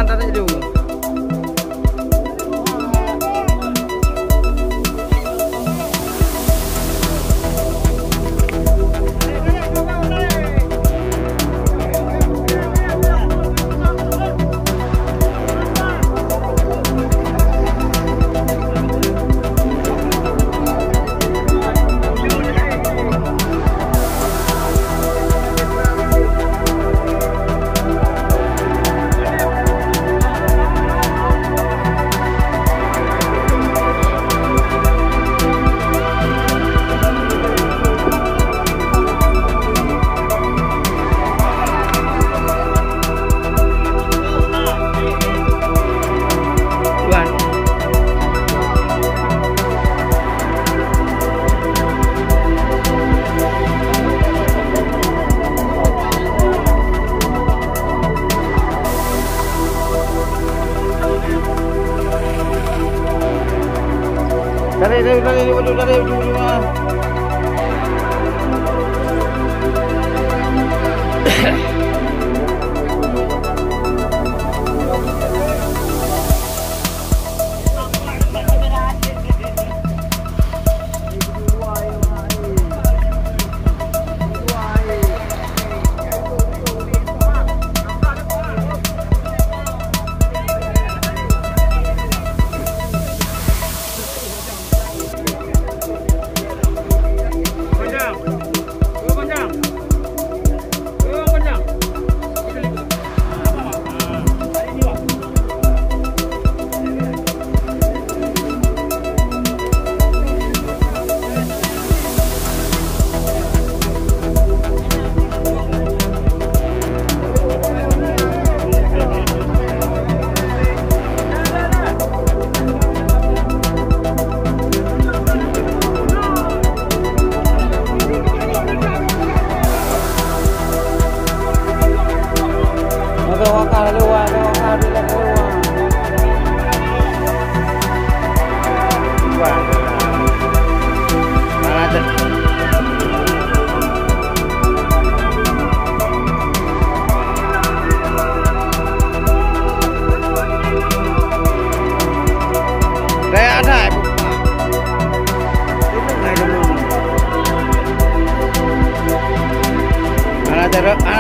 Tarik dulu. Dari ujung-ujung.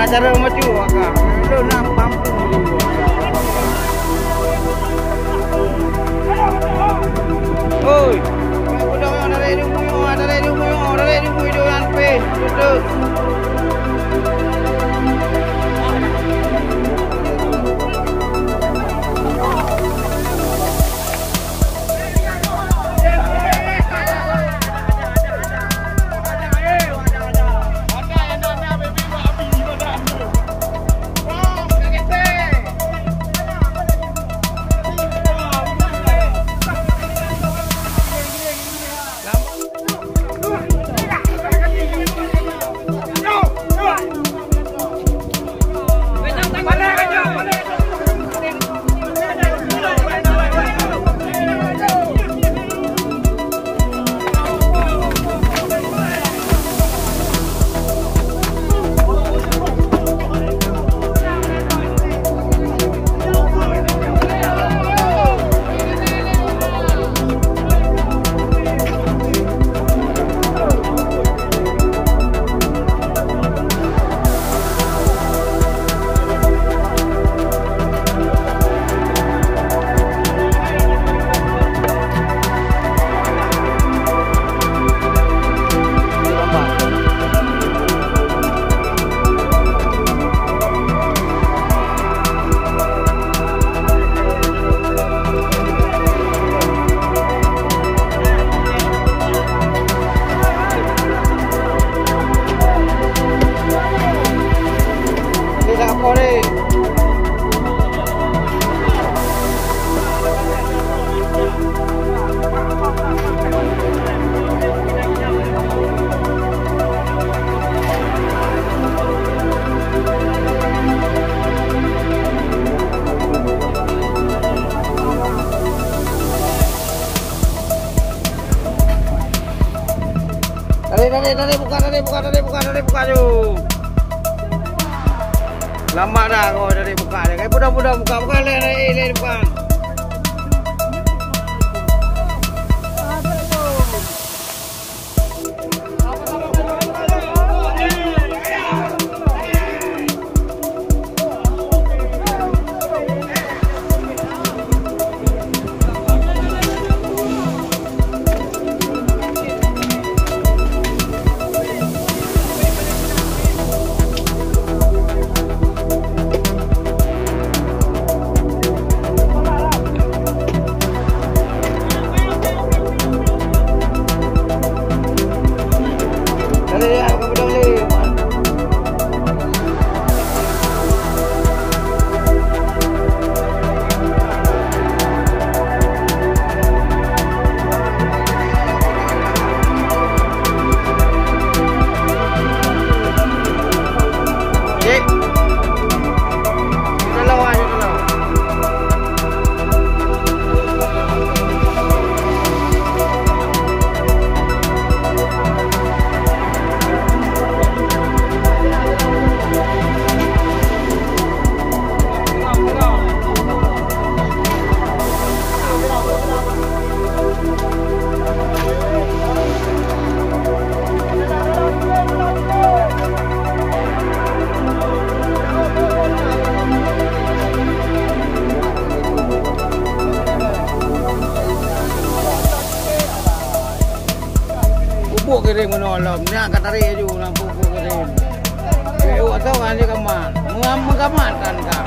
Acara maju akak. Lu nak mampu. Oi. Udah ada di video yang pe. Betul. tak apa ni. Dari buka tu. Lama dah kau dari buka dia. Kayak budak-budak buka le depan. Pupuk kering menolong, ni angkat tarik je orang pupuk kering. Awak tahu kan dia kamat, mengamatkan kan.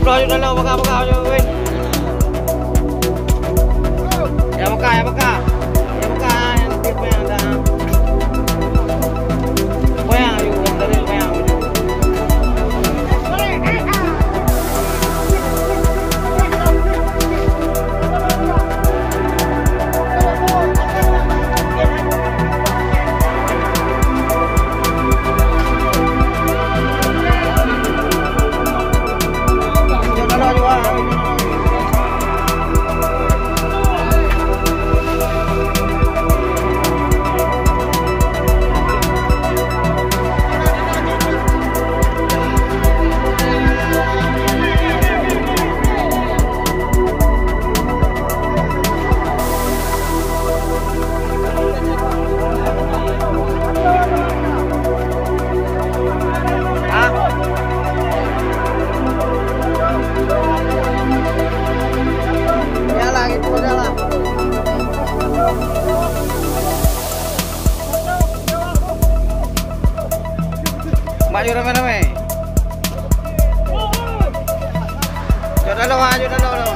Pro juga lo, bakal juga win. Ya bakal yang tipe yang ada. Payang juga dari payang. Maju ramai-ramai. Jodoh lo.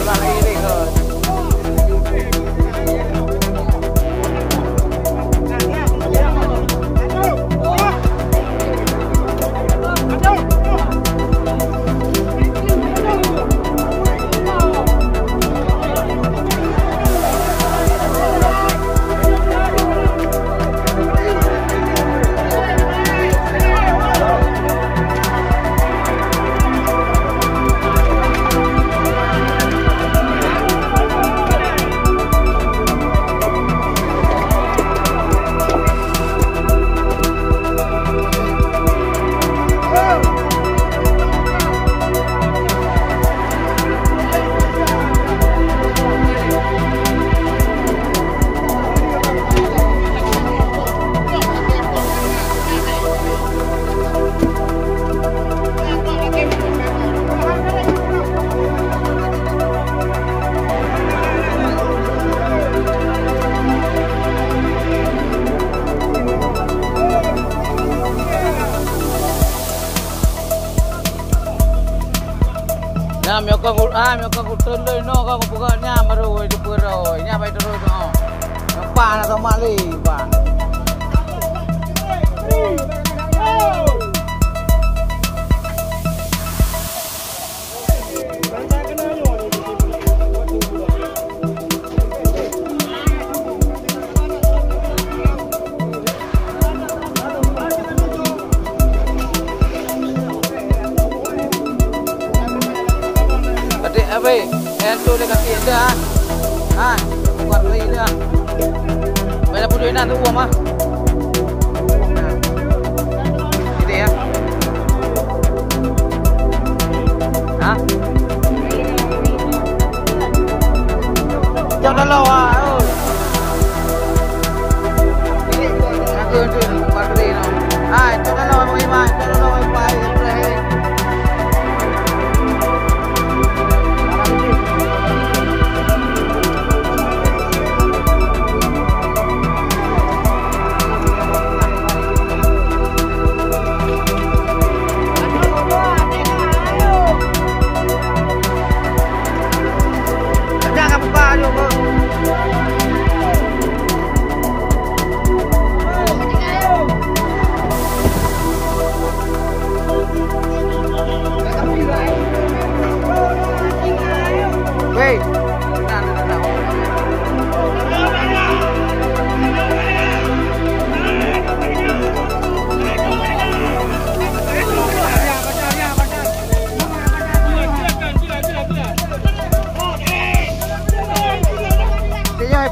lagi ni ke. Nah, miyok kutun lo no kau bukannya baru itu baru, ini apa itu no? Apa atau mali, pak? Apa? Itu dekat sini dah. Ah, buat lagi dah. Banyak pun duit tu uang mah. Gitu ya. Hah? Jangan lawa. Aku tu buat lagi no. Ah, jangan lawa bagaimana? Jangan lawa baik.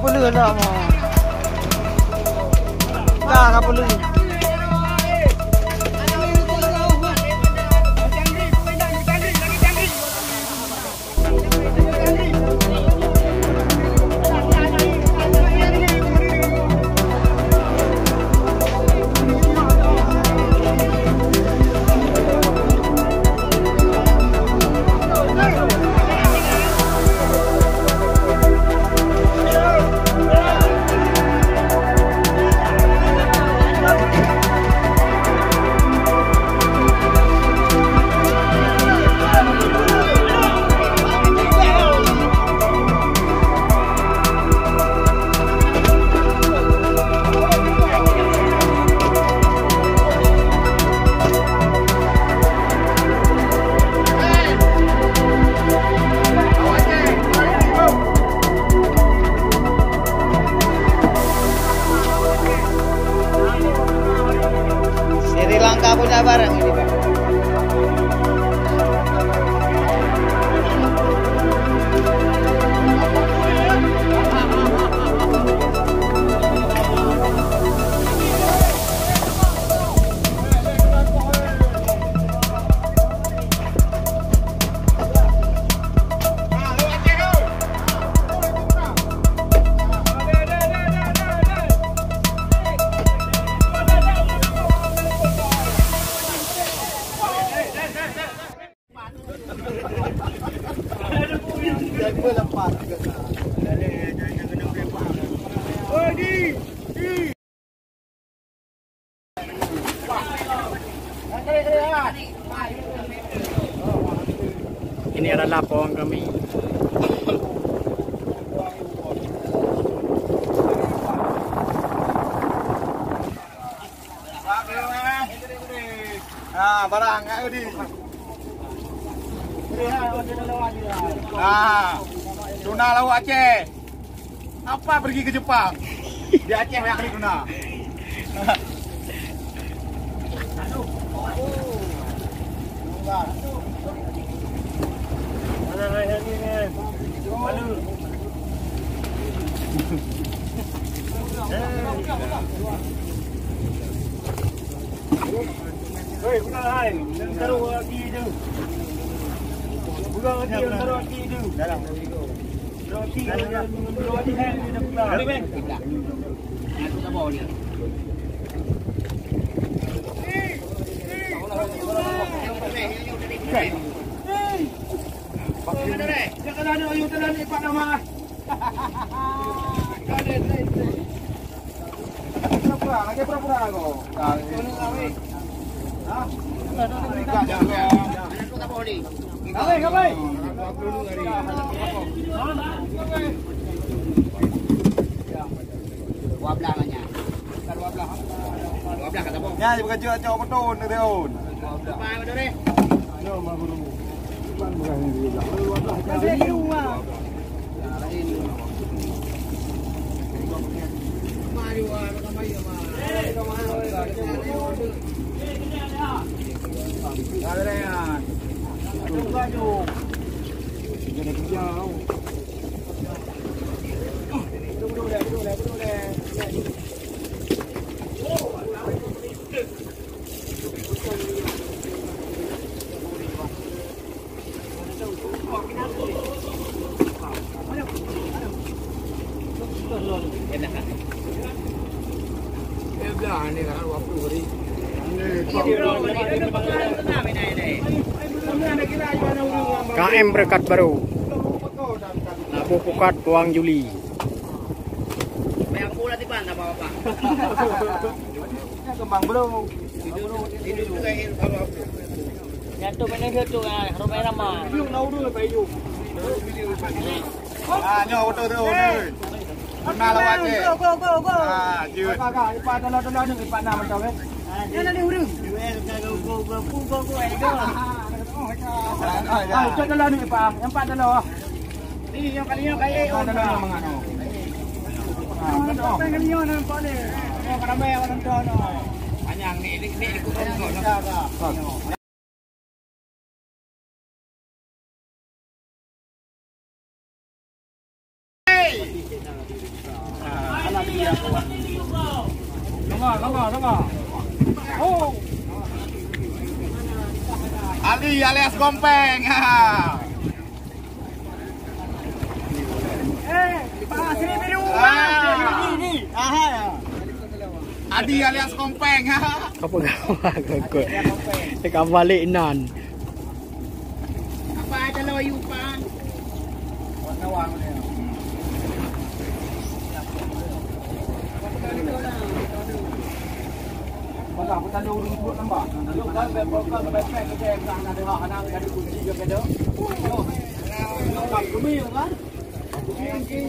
Puluh lah mo. Dah puluh. Langka punya barang ini, Pak. Ini adalah pohon kami. barang kat di. Ah, tuna lauk Aceh. Apa pergi ke Jepang? Di Aceh banyak kali tuna. Hei, bukan hai. Taruh lagi tu. Bukan lagi taruh lagi tu. Dalam. Roti kan dia pula. Ada bang. Aku tak bawa dia. Jangan ada ayu telan ni Pak Nama. Pura-pura kau. Kamai. Wablah nya. Kan wablah. Wablah kata bang. Ya, bukan cok beton ni Deon. Mai betul ni. Yo, mak guru. Bukan ni dia. Wablah. Kasih di rumah. Mari wah, kamai ya mah. Ada yang. Baju. Jadi kerja. Ni kan waktu beri. KM Berkat Baru. Pupukat Puang Juli. Bayang pula di pan apa-apa. Kembang belum. Ini juga ini kalau Nyatu mana tu Romai Rama. Belum tahu dulu baju. Ah, nyawa betul Deon. Tuna lauk Aceh. Go. Ah, jut. Kakak, ipat dalam ni ipat nama macam ni. Yang ni urang. Ah, cak dalam ni Pak. Yang Pak dalam. ini yang kalinya kayak Yang dalam mangano. Ah, kalinya nampak ni. Yang ramai orang nonton. panjang ni ikut kau. Lama. Oh. Ali alias Gompeng. Pak sini biru. Ni. Adi alias Gompeng. Kau pegang aku. Dekat balik nan. Apa ada layu pan? Nawang ni. Bakal kita ada urung sebut nampak. Yuk dah bekal backpack kita yang ada anak ada kunci juga ada. Oh. Kami kan? Kunci.